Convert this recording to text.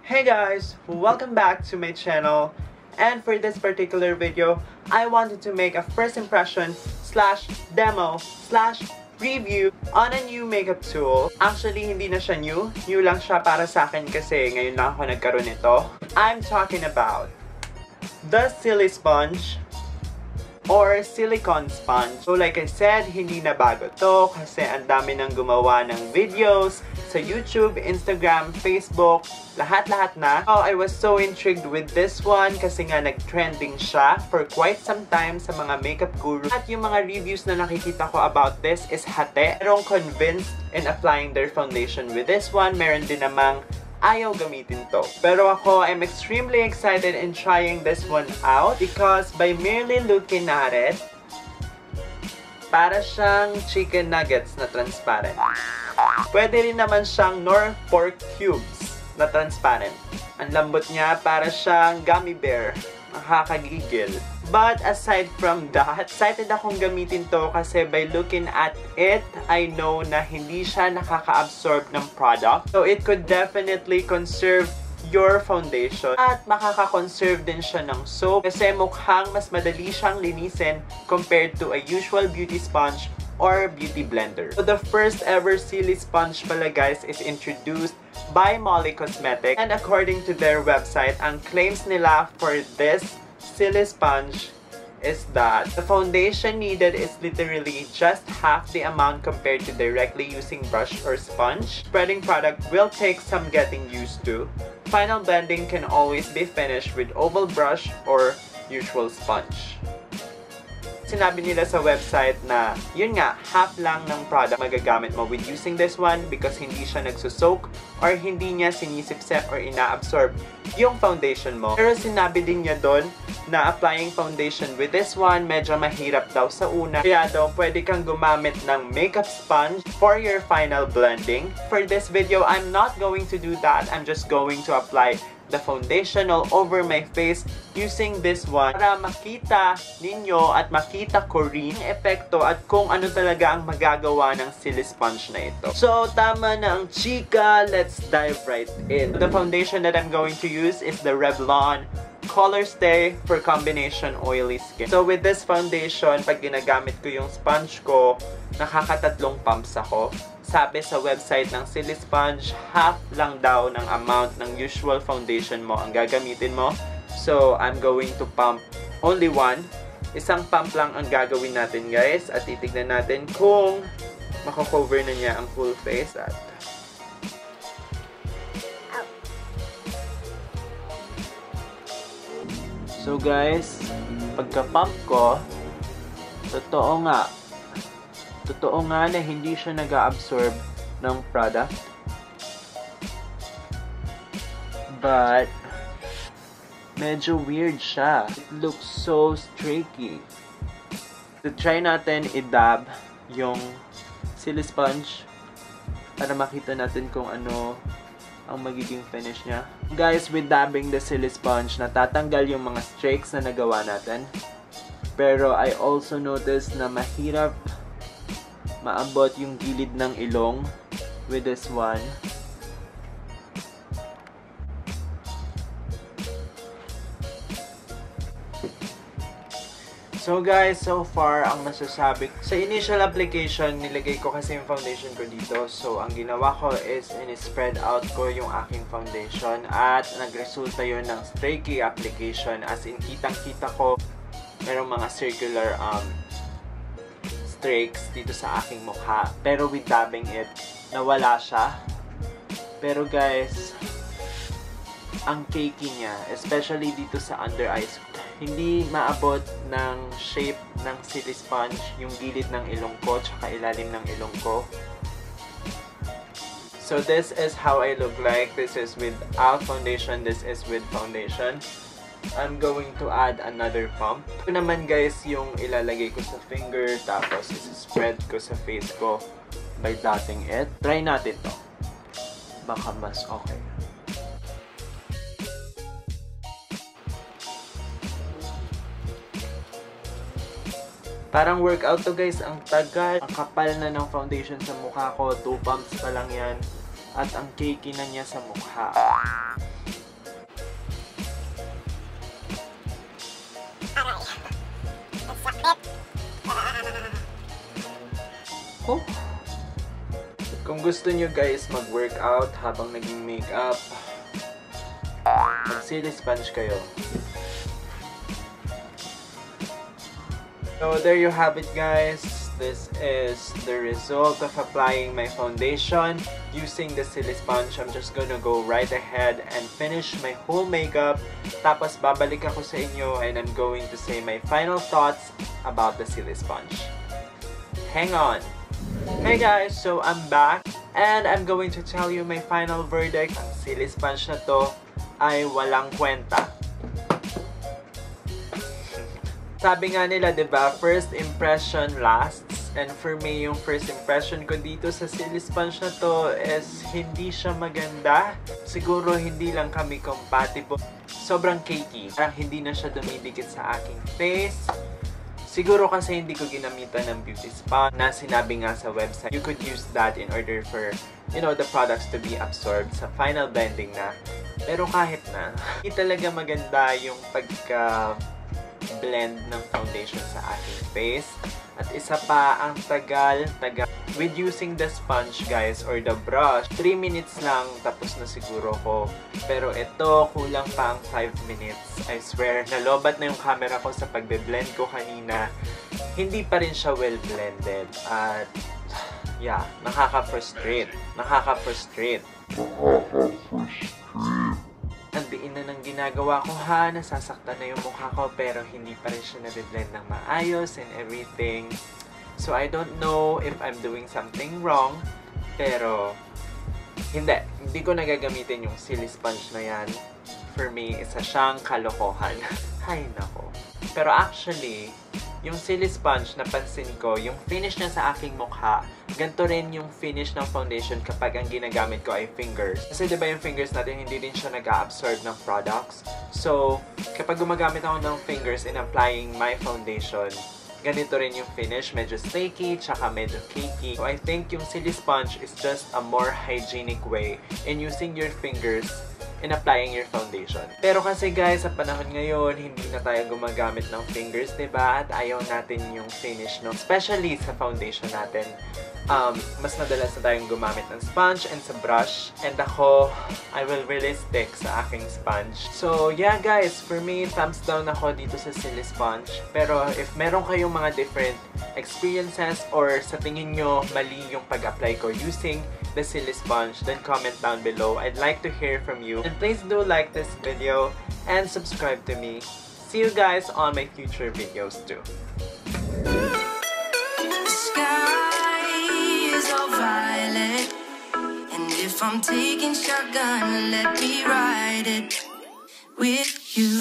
Hey guys, welcome back to my channel, and for this particular video, I wanted to make a first impression slash demo slash review on a new makeup tool. Actually, hindi na siya new lang siya para sa akin kasi ngayon lang ako nagkaroon nito. I'm talking about the Silly Sponge or silicone sponge. So like I said, hindi na bago to kasi ang dami nang gumawa ng videos sa YouTube, Instagram, Facebook, lahat-lahat na. Oh, I was so intrigued with this one kasi nga nag-trending siya for quite some time sa mga makeup guru. At yung mga reviews na nakikita ko about this is hate. Merong convinced in applying their foundation with this one. Meron din namang ayaw gamitin to. Pero ako, I'm extremely excited in trying this one out because by merely looking at it, para siyang chicken nuggets na transparent. Pwede rin naman siyang nor pork cubes na transparent. Ang lambot niya, para siyang gummy bear. Nakakagigil. But aside from that, excited akong gamitin to kasi by looking at it, I know na hindi siya nakaka-absorb ng product. So it could definitely conserve your foundation. At makaka-conserve din siya ng soap kasi mukhang mas madali siyang linisin compared to a usual beauty sponge or beauty blender. So the first ever Silly Sponge pala guys is introduced by Molly Cosmetics, and according to their website, ang claims nila for this Silly Sponge is that the foundation needed is literally just half the amount compared to directly using brush or sponge. Spreading product will take some getting used to. Final blending can always be finished with oval brush or usual sponge. Sinabi nila sa website na yun nga, half lang ng product magagamit mo with using this one because hindi siya nagsusoak or hindi niya sinisipsep or inaabsorb yung foundation mo. Pero sinabi din niya doon na applying foundation with this one medyo mahirap daw sa una. Kaya daw pwede kang gumamit ng makeup sponge for your final blending. For this video, I'm not going to do that. I'm just going to apply the foundation all over my face using this one para makita ninyo at makita ko rin ang epekto at kung ano talaga ang magagawa ng Silly Sponge na ito. So, tama na ang chika. Let's dive right in. The foundation that I'm going to use is the Revlon Color Stay for combination oily skin. So, with this foundation, pag ginagamit ko yung sponge ko, nakakatatlong pumps ako. Sabi sa website ng Silly Sponge, half lang daw ng amount ng usual foundation mo ang gagamitin mo. So, I'm going to pump only one. Isang pump lang ang gagawin natin guys. At titignan natin kung makakover na niya ang full face. At so guys, pagka-pump ko, totoo nga na hindi siya nag-absorb ng product. But medyo weird siya. It looks so streaky. So try natin i-dab yung Silly Sponge para makita natin kung ano ang magiging finish niya. Guys, with dabbing the Silly Sponge, natatanggal yung mga streaks na nagawa natin. Pero I also noticed na mahirap maabot yung gilid ng ilong with this one. So guys, so far, ang masasabi sa initial application, nilagay ko kasi yung foundation ko dito. So, ang ginawa ko is in-spread out ko yung aking foundation at nagresulta yun ng streaky application. As in, kitang-kita ko merong mga circular streaks dito sa aking mukha. Pero with dabbing it, nawala siya. Pero guys, ang cakey niya, especially dito sa under eyes, hindi maabot ng shape ng Silly Sponge yung gilid ng ilong ko tsaka ilalim ng ilong ko. So this is how I look like. This is without foundation. This is with foundation. I'm going to add another pump. Ito naman guys yung ilalagay ko sa finger tapos isi-spread ko sa face ko by dotting it. Try natin to. Baka mas okay. Parang workout to guys, ang tagal. Ang kapal na ng foundation sa mukha ko, 2 pumps pa lang yan. At ang cakey na niya sa mukha. Oh. Kung gusto nyo guys mag-workout habang naging makeup, mag-silly sponge kayo. So there you have it guys. This is the result of applying my foundation using the silly sponge. I'm just gonna go right ahead and finish my whole makeup. Tapos babalik ako sa inyo and I'm going to say my final thoughts about the silly sponge. Hang on! Hey guys, so I'm back and I'm going to tell you my final verdict. Ang silly sponge na to ay walang kwenta. Sabi nga nila, diba, first impression lasts. And for me, yung first impression ko dito sa silly sponge na to is hindi siya maganda. Siguro hindi lang kami compatible. Sobrang cakey. Parang hindi na siya dumidikit sa aking face. Siguro kasi hindi ko ginamitan ng beauty spot na sinabi nga sa website. You could use that in order for, you know, the products to be absorbed sa final blending na. Pero kahit na, hindi talaga maganda yung pagka-blend ng foundation sa aking face. At isa pa, ang tagal. With using the sponge, guys, or the brush, 3 minutes lang, tapos na siguro ko. Pero ito, kulang pa ang 5 minutes. I swear, nalobat na yung camera ko sa pagbe-blend ko kanina. Hindi pa rin siya well-blended. At, yeah, nakaka-frustrate. Ang diin na ng ginagawa ko ha, nasasaktan na yung mukha ko pero hindi pa rin siya nabiblend ng maayos and everything. So I don't know if I'm doing something wrong, pero hindi ko nagagamitin yung silly sponge na yan. For me, isa siyang kalokohan. Hay nako. Pero actually, yung silly sponge, napansin ko, yung finish niya sa aking mukha, ganito rin yung finish ng foundation kapag ang ginagamit ko ay fingers. Kasi diba yung fingers natin, hindi din siya nag-absorb ng products. So, kapag gumagamit ako ng fingers in applying my foundation, ganito rin yung finish, medyo flaky, tsaka medyo cakey. So, I think yung silly sponge is just a more hygienic way in using your fingers in applying your foundation. Pero kasi guys, sa panahon ngayon, hindi na tayo gumagamit ng fingers, diba? At ayaw natin yung finish, no? Especially sa foundation natin. Mas madalas na tayong gumamit ng sponge and sa brush. And ako, I will really stick sa aking sponge. So, yeah guys, for me, thumbs down ako dito sa silly sponge. Pero if meron kayong mga different experiences or sa tingin nyo mali yung pag-apply ko using the silly sponge, then comment down below. I'd like to hear from you. And please do like this video and subscribe to me. See you guys on my future videos too. Violet, and if I'm taking shotgun, let me ride it with you.